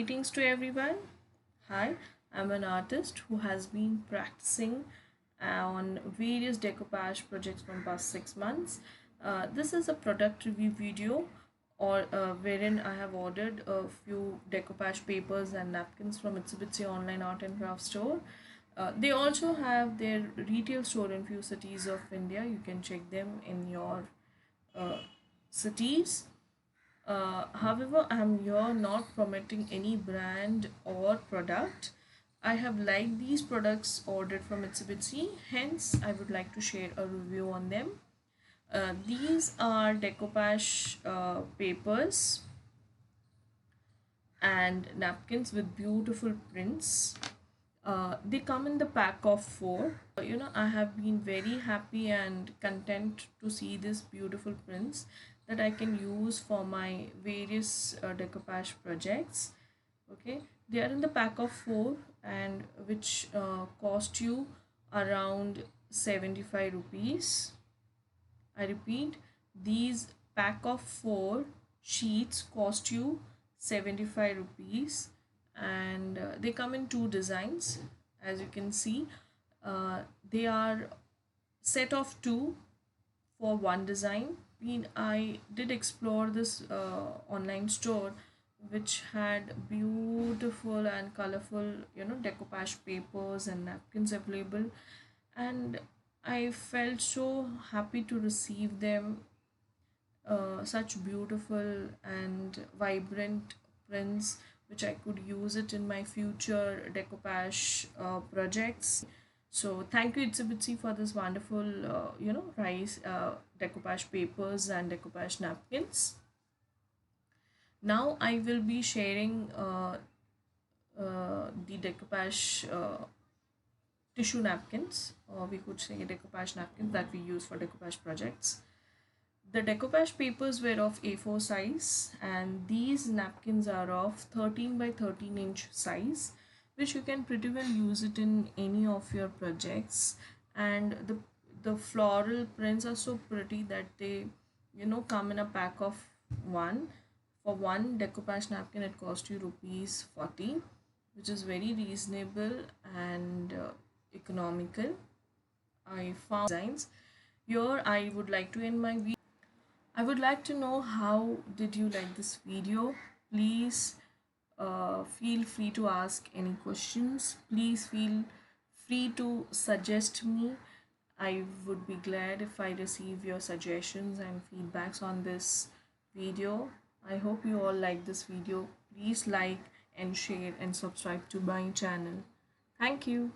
Greetings to everyone. Hi, I'm an artist who has been practicing on various decoupage projects from past 6 months. This is a product review video or wherein I have ordered a few decoupage papers and napkins from ITSY online art and craft store. They also have their retail store in few cities of India. You can check them in your uh, cities. However, I'm here not promoting any brand or product. I have liked these products ordered from ITSY, hence I would like to share a review on them. These are decoupage papers and napkins with beautiful prints. They come in the pack of four. I have been very happy and content to see these beautiful prints that I can use for my various decoupage projects. Okay, they are in the pack of four and which cost you around 75 rupees. I repeat, these pack of four sheets cost you 75 rupees and they come in two designs. As you can see, they are set of two for one design. I did explore this online store which had beautiful and colorful decoupage papers and napkins available, and I felt so happy to receive them. Such beautiful and vibrant prints which I could use it in my future decoupage projects. So thank you ITSY for this wonderful rice decoupage papers and decoupage napkins. Now I will be sharing the decoupage tissue napkins, or we could say decoupage napkins that we use for decoupage projects. The decoupage papers were of A4 size and these napkins are of 13 by 13-inch size, which you can pretty well use it in any of your projects. And the floral prints are so pretty that they come in a pack of one. For one decoupage napkin it cost you rupees 40, which is very reasonable and economical. I found designs here. I would like to end my video. I would like to know how did you like this video. Please feel free to ask any questions. Please feel free to suggest me. I would be glad if I receive your suggestions and feedbacks on this video. I hope you all like this video. Please like and share and subscribe to my channel. Thank you.